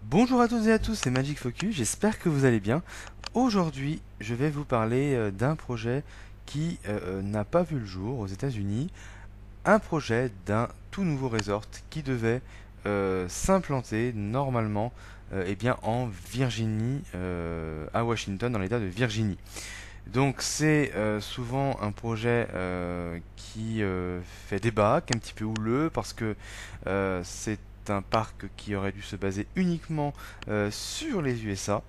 Bonjour à toutes et à tous, c'est Magic Focus, j'espère que vous allez bien. Aujourd'hui, je vais vous parler d'un projet qui n'a pas vu le jour aux États-Unis, un projet d'un tout nouveau resort qui devait s'implanter normalement eh bien, en Virginie, à Washington, dans l'État de Virginie. Donc c'est souvent un projet qui fait débat, qui est un petit peu houleux, parce que c'est un parc qui aurait dû se baser uniquement sur les USA,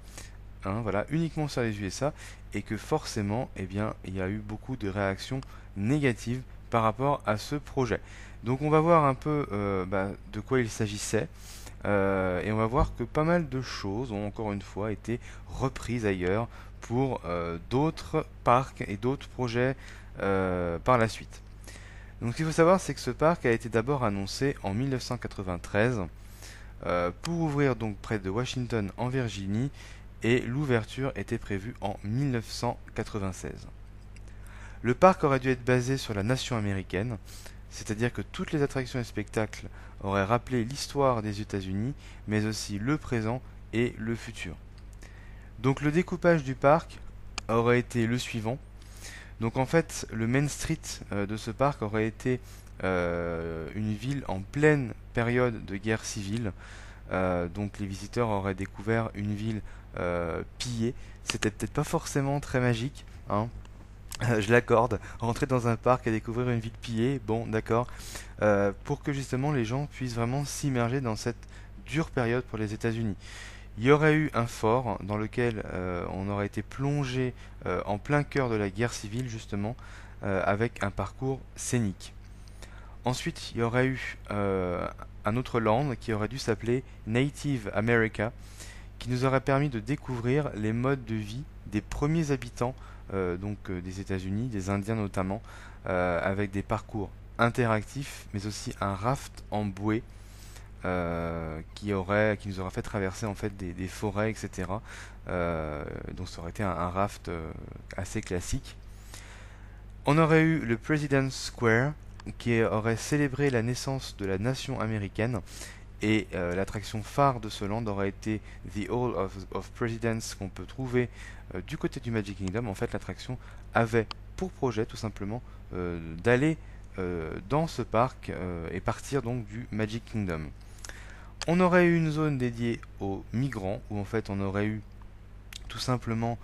hein, voilà, uniquement sur les USA, et que forcément, eh bien, il y a eu beaucoup de réactions négatives par rapport à ce projet. Donc on va voir un peu de quoi il s'agissait. Et on va voir que pas mal de choses ont encore une fois été reprises ailleurs pour d'autres parcs et d'autres projets par la suite. Donc ce qu'il faut savoir, c'est que ce parc a été d'abord annoncé en 1993 pour ouvrir donc près de Washington en Virginie, et l'ouverture était prévue en 1996. Le parc aurait dû être basé sur la nation américaine, c'est-à-dire que toutes les attractions et spectacles auraient rappelé l'histoire des États-Unis, mais aussi le présent et le futur. Donc le découpage du parc aurait été le suivant. Donc en fait, le Main Street de ce parc aurait été une ville en pleine période de guerre civile. Donc les visiteurs auraient découvert une ville pillée. C'était peut-être pas forcément très magique, hein. Je l'accorde. Rentrer dans un parc et découvrir une ville pillée, bon, d'accord. Pour que justement les gens puissent vraiment s'immerger dans cette dure période pour les États-Unis. Il y aurait eu un fort dans lequel on aurait été plongé en plein cœur de la guerre civile, justement, avec un parcours scénique. Ensuite, il y aurait eu un autre land qui aurait dû s'appeler Native America, qui nous aurait permis de découvrir les modes de vie des premiers habitants des États-Unis, des Indiens notamment, avec des parcours interactifs, mais aussi un raft en bouée qui nous aurait fait traverser en fait des forêts, etc. Donc ça aurait été un raft assez classique. On aurait eu le President's Square qui aurait célébré la naissance de la nation américaine, et l'attraction phare de ce land aurait été The Hall of Presidents qu'on peut trouver du côté du Magic Kingdom. En fait, l'attraction avait pour projet tout simplement d'aller dans ce parc et partir donc du Magic Kingdom. On aurait eu une zone dédiée aux migrants, où en fait on aurait eu tout simplement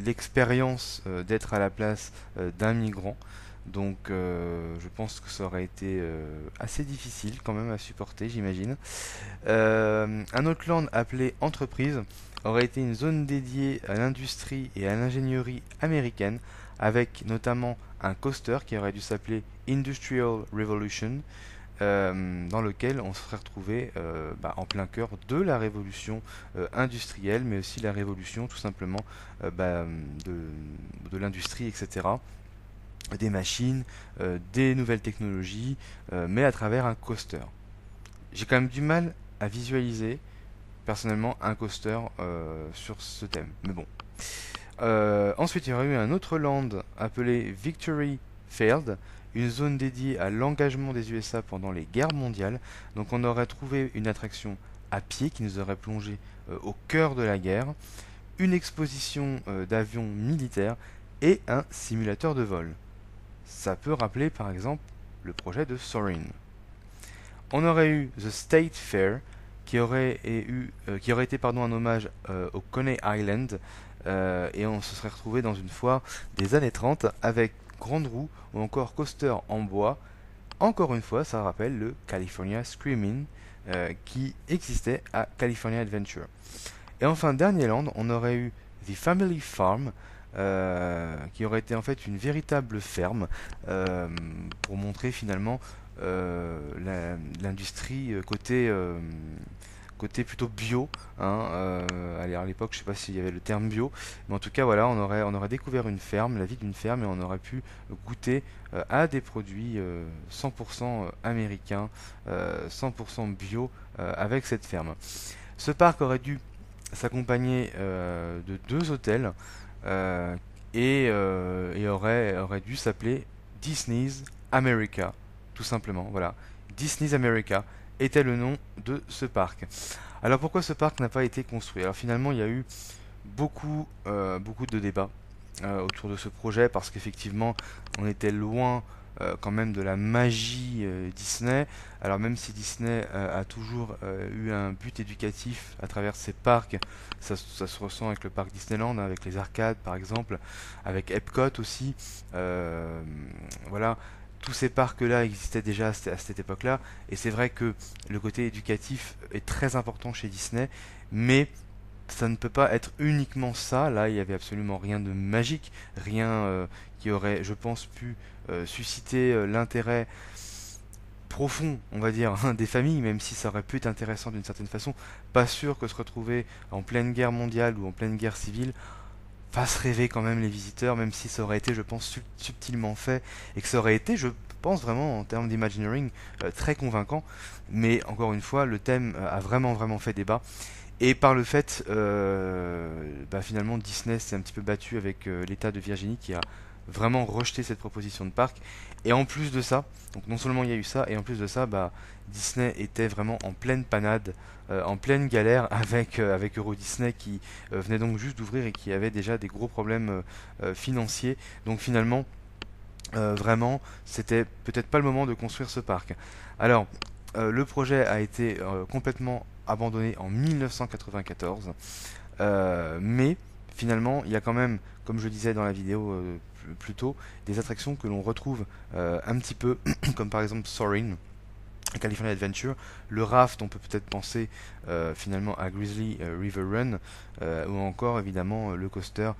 l'expérience d'être à la place d'un migrant. Donc je pense que ça aurait été assez difficile quand même à supporter, j'imagine. Un autre land appelé entreprise aurait été une zone dédiée à l'industrie et à l'ingénierie américaine, avec notamment un coaster qui aurait dû s'appeler Industrial Revolution, dans lequel on se serait retrouvé en plein cœur de la révolution industrielle, mais aussi la révolution tout simplement de l'industrie, etc. Des machines, des nouvelles technologies, mais à travers un coaster. J'ai quand même du mal à visualiser personnellement un coaster sur ce thème, mais bon. Ensuite, il y aurait eu un autre land appelé Victory Field, une zone dédiée à l'engagement des USA pendant les guerres mondiales. Donc on aurait trouvé une attraction à pied qui nous aurait plongé au cœur de la guerre, une exposition d'avions militaires et un simulateur de vol. Ça peut rappeler par exemple le projet de Soarin'. On aurait eu The State Fair, qui aurait été un hommage au Coney Island, et on se serait retrouvé dans une foire des années 30 avec grande roue ou encore coaster en bois. Encore une fois, ça rappelle le California Screaming qui existait à California Adventure. Et enfin, dernier land, on aurait eu The Family Farm, qui aurait été en fait une véritable ferme pour montrer finalement l'industrie côté plutôt bio, hein, à l'époque, je sais pas s'il y avait le terme bio, mais en tout cas, voilà, on aurait découvert une ferme, la vie d'une ferme, et on aurait pu goûter à des produits 100% américains, 100% bio avec cette ferme. Ce parc aurait dû s'accompagner de deux hôtels et aurait dû s'appeler Disney's America, tout simplement. Voilà, Disney's America. était le nom de ce parc. Alors pourquoi ce parc n'a pas été construit? Alors finalement, il y a eu beaucoup de débats autour de ce projet parce qu'effectivement, on était loin quand même de la magie Disney. Alors même si Disney a toujours eu un but éducatif à travers ses parcs, ça se ressent avec le parc Disneyland, hein, avec les arcades par exemple, avec Epcot aussi. Euh, voilà, tous ces parcs-là existaient déjà à cette époque-là, et c'est vrai que le côté éducatif est très important chez Disney, mais ça ne peut pas être uniquement ça. Là, il n'y avait absolument rien de magique, rien qui aurait, je pense, pu susciter l'intérêt profond, on va dire, des familles, même si ça aurait pu être intéressant d'une certaine façon. Pas sûr que se retrouver en pleine guerre mondiale ou en pleine guerre civile fasse rêver quand même les visiteurs, même si ça aurait été, je pense, subtilement fait, et que ça aurait été, je pense vraiment, en termes d'imagineering, très convaincant. Mais encore une fois, le thème a vraiment fait débat. Et par le fait, finalement, Disney s'est un petit peu battu avec l'État de Virginie qui a vraiment rejeté cette proposition de parc. Et en plus de ça, donc non seulement il y a eu ça, et en plus de ça, Disney était vraiment en pleine panade, en pleine galère avec Euro Disney qui venait donc juste d'ouvrir et qui avait déjà des gros problèmes financiers. Donc finalement, vraiment, c'était peut-être pas le moment de construire ce parc. Alors, le projet a été complètement abandonné en 1994, mais finalement, il y a quand même, comme je disais dans la vidéo plus tôt, des attractions que l'on retrouve un petit peu, comme par exemple Soarin', California Adventure, le raft, on peut peut-être penser finalement à Grizzly River Run, ou encore évidemment le coaster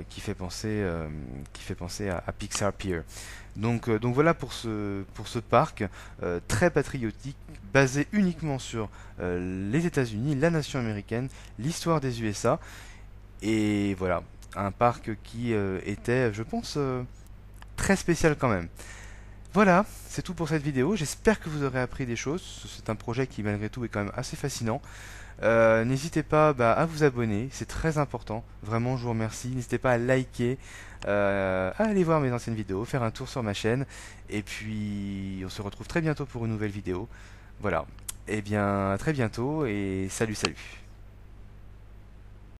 qui fait penser à Pixar Pier. Donc voilà pour ce parc très patriotique, basé uniquement sur les États-Unis, la nation américaine, l'histoire des USA, et voilà, un parc qui était, je pense, très spécial quand même. Voilà, c'est tout pour cette vidéo. J'espère que vous aurez appris des choses. C'est un projet qui, malgré tout, est quand même assez fascinant. N'hésitez pas à vous abonner, c'est très important. Vraiment, je vous remercie. N'hésitez pas à liker, à aller voir mes anciennes vidéos, faire un tour sur ma chaîne. Et puis, on se retrouve très bientôt pour une nouvelle vidéo. Voilà. Eh bien, à très bientôt et salut.